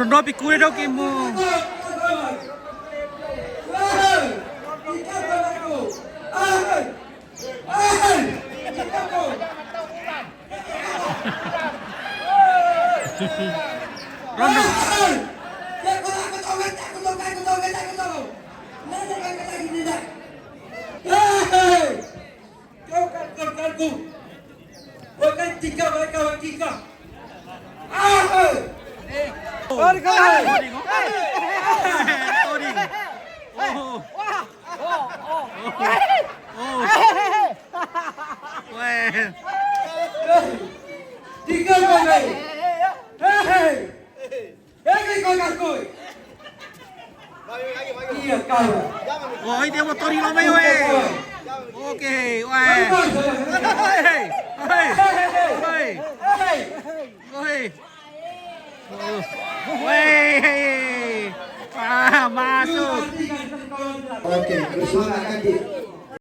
Ronaldo pikure daw kimo. Rondo. Oh, dia mau Tori Romeo Oke, wah. Wah, masuk. Oke, bersama akan